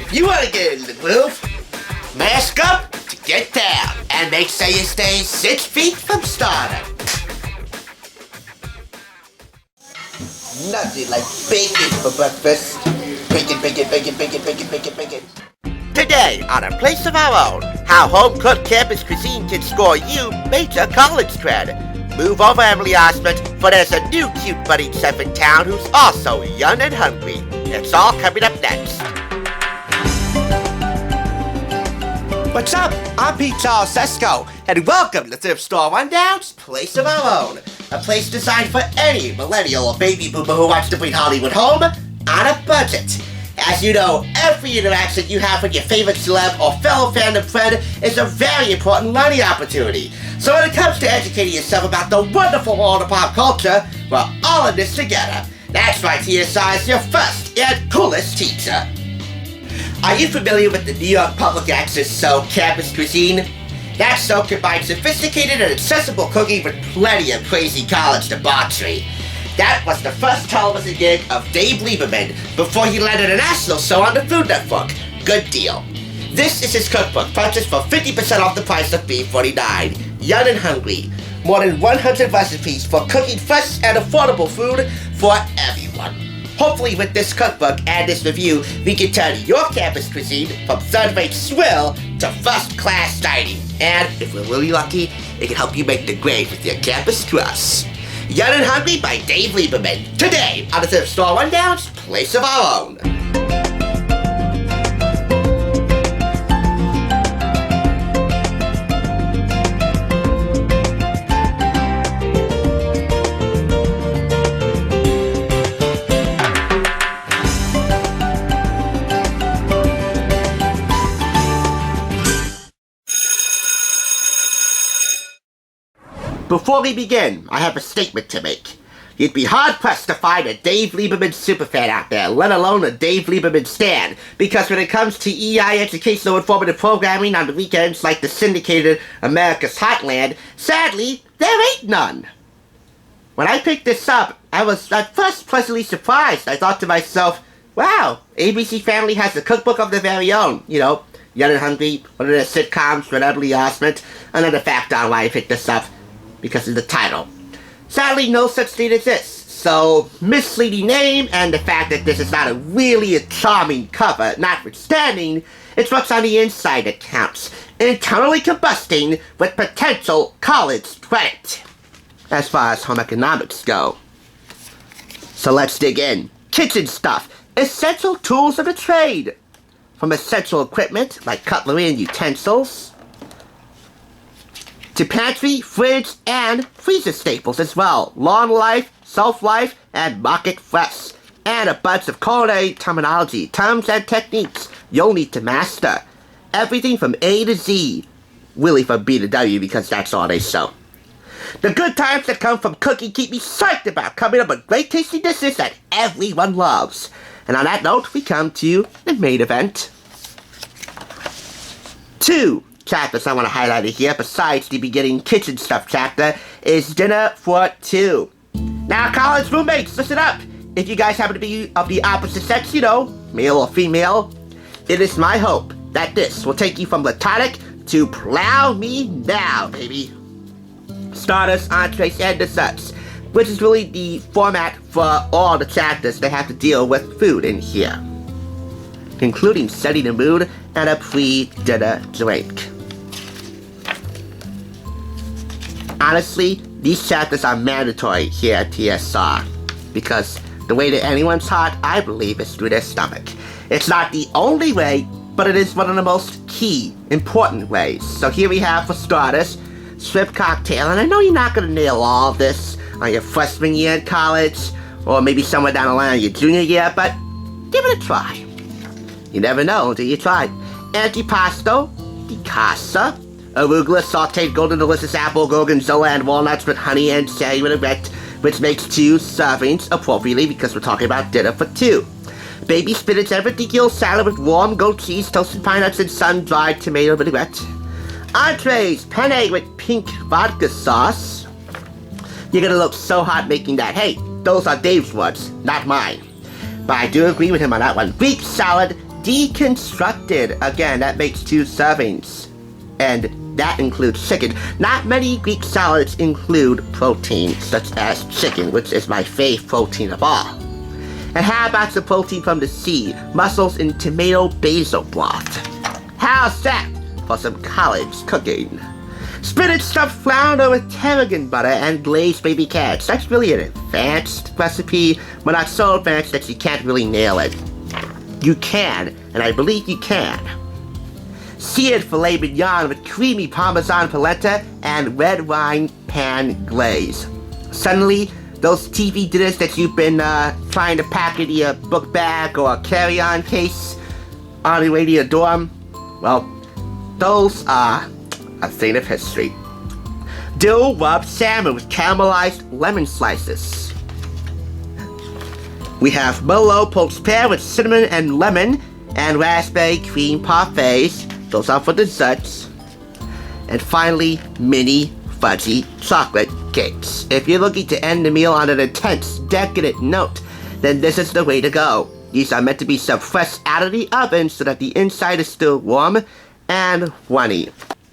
If you want to get in the groove, mask up to get down, and make sure you stay 6 feet from stardom. Nothing like bacon for breakfast. Bacon, bacon, bacon, bacon, bacon, bacon, bacon. Today, on A Place of Our Own, how home-cooked campus cuisine can score you major college cred. Move over, Emily Osmond, for there's a new cute budding chef in town who's also young and hungry. It's all coming up next. What's up? I'm Pete Charles Sesko, and welcome to Thrift Store Rundown's Place of Our Own. A place designed for any millennial or baby boomer who wants to bring Hollywood home on a budget. As you know, every interaction you have with your favorite celeb or fellow fandom friend is a very important learning opportunity. So when it comes to educating yourself about the wonderful world of pop culture, we're all in this together. That's right, TSI is your first and coolest teacher. Are you familiar with the New York Public Access show Campus Cuisine? That show combines sophisticated and accessible cooking with plenty of crazy college debauchery. That was the first television gig of Dave Lieberman before he landed a national show on the Food Network. Good deal. This is his cookbook, purchased for 50% off the price of $3.49. Young and hungry. More than 100 recipes for cooking fresh and affordable food for everyone. Hopefully with this cookbook and this review, we can turn your campus cuisine from third-rate swill to first-class dining. And if we're really lucky, it can help you make the grade with your campus crush. Young and Hungry by Dave Lieberman. Today on the Thrift Store Rundown's Place of Our Own. Before we begin, I have a statement to make. You'd be hard-pressed to find a Dave Lieberman superfan out there, let alone a Dave Lieberman stan, because when it comes to EI educational informative programming on the weekends like the syndicated America's Heartland, sadly, there ain't none. When I picked this up, I was at first pleasantly surprised. I thought to myself, wow, ABC Family has a cookbook of their very own, you know, Young and Hungry, one of their sitcoms with Emily Osmond. Another fact on why I picked this up, because of the title. Sadly, no such thing exists, so misleading name and the fact that this is not really a charming cover, notwithstanding, it's what's on the inside that counts, internally combusting with potential college credit, as far as home economics go. So let's dig in. Kitchen stuff, essential tools of the trade, from essential equipment like cutlery and utensils, to pantry, fridge, and freezer staples as well. Long life, shelf life, and market fresh. And a bunch of culinary terminology, terms and techniques you'll need to master. Everything from A to Z. Really from B to W, because that's all they show. The good times that come from cooking keep me psyched about coming up with great tasting dishes that everyone loves. And on that note, we come to the main event. 2 chapters I want to highlight here, besides the beginning kitchen stuff chapter, is Dinner for Two. Now, college roommates, listen up. If you guys happen to be of the opposite sex, you know, male or female, it is my hope that this will take you from platonic to plow me now, baby. Starters, entrees, and desserts, which is really the format for all the chapters that have to deal with food in here, including setting the mood and a pre-dinner drink. Honestly, these chapters are mandatory here at TSR, because the way to anyone's heart, I believe, is through their stomach. It's not the only way, but it is one of the most key, important ways. So here we have, for starters, shrimp cocktail, and I know you're not going to nail all of this on your freshman year in college, or maybe somewhere down the line on your junior year, but give it a try. You never know until you try. Antipasto di casa, arugula, sauteed golden delicious apple, gorgonzola, and walnuts with honey and cherry vinaigrette, which makes 2 servings appropriately because we're talking about dinner for 2. Baby spinach and ridiculous salad with warm goat cheese, toasted pine nuts, and sun-dried tomato vinaigrette. Entrees, penne with pink vodka sauce. You're gonna look so hot making that. Hey, those are Dave's words, not mine. But I do agree with him on that one. Greek salad, deconstructed. Again, that makes 2 servings. And that includes chicken. Not many Greek salads include protein, such as chicken, which is my fave protein of all. And how about some protein from the sea? Mussels in tomato basil broth. How's that for some college cooking? Spinach stuffed flounder with tarragon butter and glazed baby carrots. That's really an advanced recipe, but not so advanced that you can't really nail it. You can, and I believe you can. Seared filet mignon with creamy Parmesan polenta and red wine pan glaze. Suddenly, those TV dinners that you've been trying to pack into your book bag or carry-on case on your way to your dorm, well, those are a thing of history. Dill rubbed salmon with caramelized lemon slices. We have Merlot poached pear with cinnamon and lemon and raspberry cream parfaits. Those are for desserts. And finally, mini fudgy chocolate cakes. If you're looking to end the meal on an intense, decadent note, then this is the way to go. These are meant to be served fresh out of the oven so that the inside is still warm and runny.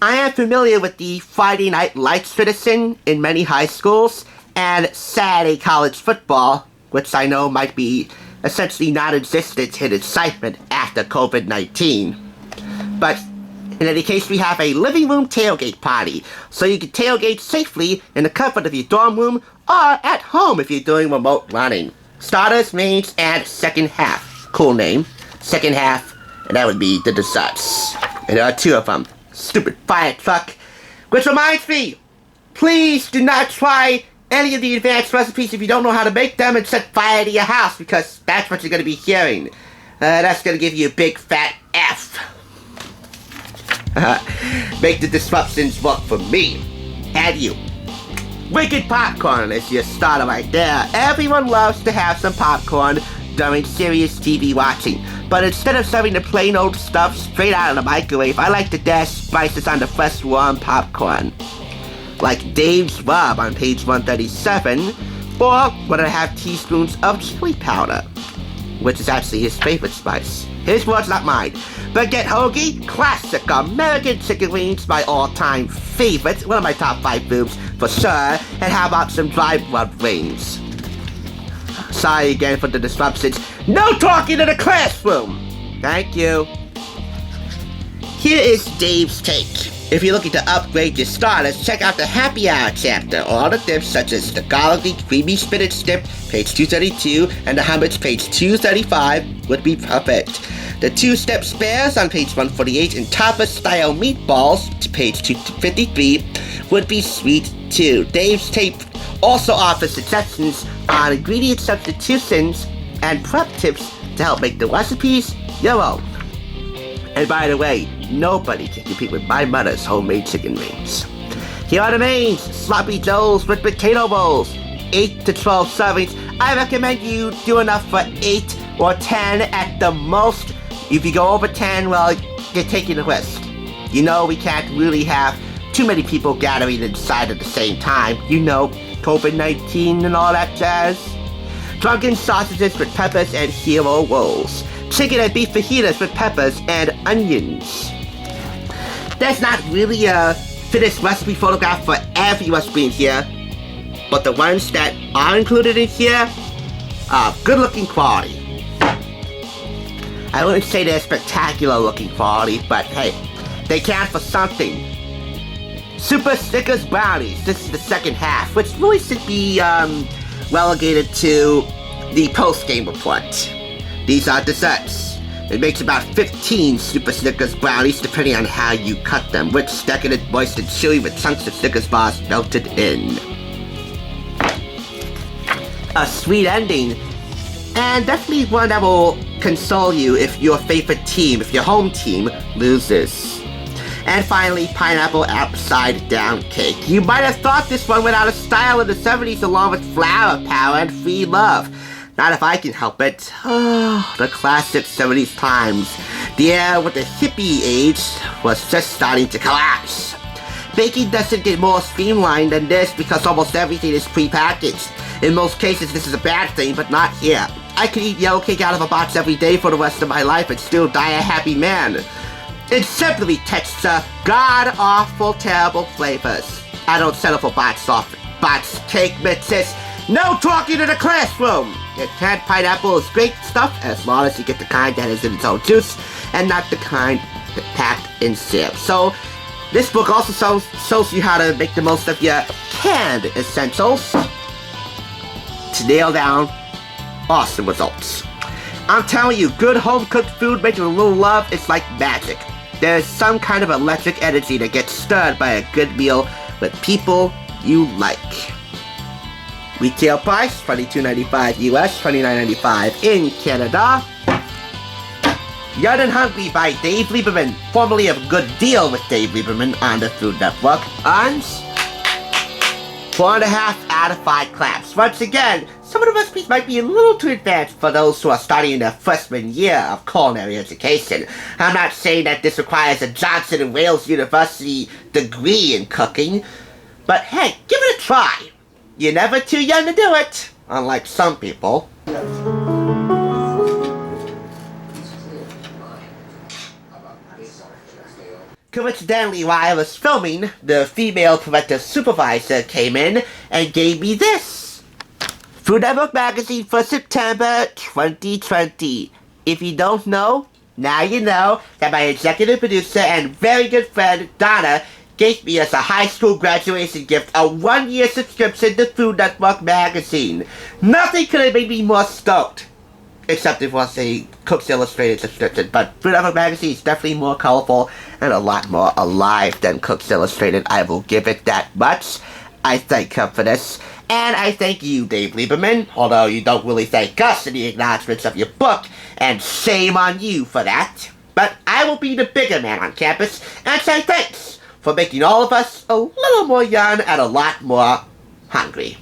I am familiar with the Friday Night Lights tradition in many high schools and Saturday college football, which I know might be essentially non-existent in excitement after COVID-19. But in any case, we have a living room tailgate party, so you can tailgate safely in the comfort of your dorm room or at home if you're doing remote learning. Starters, mains, and second half. Cool name. Second half, and that would be the desserts. And there are 2 of them. Stupid fire truck. Which reminds me, please do not try any of the advanced recipes if you don't know how to make them and set fire to your house, because that's what you're going to be hearing. That's going to give you a big fat F. Make the disruptions work for me. And you. Wicked popcorn is your starter right there. Everyone loves to have some popcorn during serious TV watching. But instead of serving the plain old stuff straight out of the microwave, I like to dash spices on the fresh warm popcorn. Like Dave's Rub on page 137, or when I have teaspoons of chili powder, which is actually his favorite spice. His words, not mine. But get hoagie, classic American chicken wings, my all-time favorite, one of my top 5 foods for sure, and how about some dry rub wings? Sorry again for the disruptions. No talking in the classroom! Thank you. Here is Dave's take. If you're looking to upgrade your starters, check out the Happy Hour chapter. All the dips such as the garlicky creamy spinach dip, page 232, and the hummus, page 235, would be perfect. The 2-step spares on page 148 and tapas-style meatballs, to page 253, would be sweet too. Dave's tape also offers suggestions on ingredient substitutions and prep tips to help make the recipes your own. And by the way, nobody can compete with my mother's homemade chicken wings. Here are the mains: sloppy joes with potato bowls, 8 to 12 servings. I recommend you do enough for 8 or 10 at the most. If you go over 10, well, you're taking a risk. You know we can't really have too many people gathering inside at the same time. You know, COVID-19 and all that jazz. Drunken sausages with peppers and hero rolls. Chicken and beef fajitas with peppers and onions. There's not really a finished recipe photograph for every recipe in here, but the ones that are included in here are good looking quality. I wouldn't say they're spectacular looking quality, but hey, they count for something. Super Snickers brownies. This is the second half, which really should be relegated to the post-game report. These are desserts. It makes about 15 Super Snickers brownies depending on how you cut them. Rich, decadent, moist, and chewy with chunks of Snickers bars melted in. A sweet ending, and definitely one that will console you if your favorite team, if your home team, loses. And finally, pineapple upside down cake. You might have thought this one went out of style in the 70s along with flower power and free love. Not if I can help it. Oh, the classic 70s times. The era with the hippie age was just starting to collapse. Baking doesn't get more streamlined than this because almost everything is prepackaged. In most cases, this is a bad thing, but not here. I could eat yellow cake out of a box every day for the rest of my life and still die a happy man. It's simply texture, god-awful, terrible flavors. I don't settle for box cake mixes. No talking in the classroom! Your canned pineapple is great stuff as long as you get the kind that is in its own juice and not the kind packed in syrup. So, this book also shows you how to make the most of your canned essentials to nail down awesome results. I'm telling you, good home-cooked food made with a little love is like magic. There's some kind of electric energy that gets stirred by a good meal with people you like. Retail price, $22.95 US, $29.95 in Canada. Young and Hungry by Dave Lieberman, formerly of Good Deal with Dave Lieberman on the Food Network, earns 4.5 out of 5 claps. Once again, some of the recipes might be a little too advanced for those who are starting their freshman year of culinary education. I'm not saying that this requires a Johnson & Wales University degree in cooking, but hey, give it a try. You're never too young to do it, unlike some people. Coincidentally, while I was filming, the female parental supervisor came in and gave me this. Food Network magazine for September 2020. If you don't know, now you know that my executive producer and very good friend, Donna, gave me as a high school graduation gift a 1-year subscription to Food Network magazine. Nothing could have made me more stoked. Except it was a Cook's Illustrated subscription, but Food Network magazine is definitely more colorful and a lot more alive than Cook's Illustrated. I will give it that much. I thank her for this. And I thank you, Dave Lieberman, although you don't really thank us in the acknowledgments of your book, and shame on you for that. But I will be the bigger man on campus and say thanks for making all of us a little more young and a lot more hungry.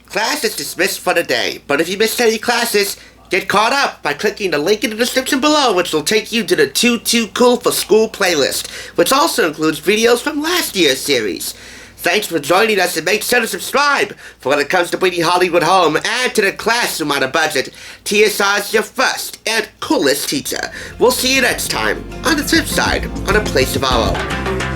Class is dismissed for the day, but if you missed any classes, get caught up by clicking the link in the description below, which will take you to the Too Cool for School playlist, which also includes videos from last year's series. Thanks for joining us, and make sure to subscribe for when it comes to bringing Hollywood home and to the classroom on a budget. TSR is your first and coolest teacher. We'll see you next time on the flip side on A Place of Our Own.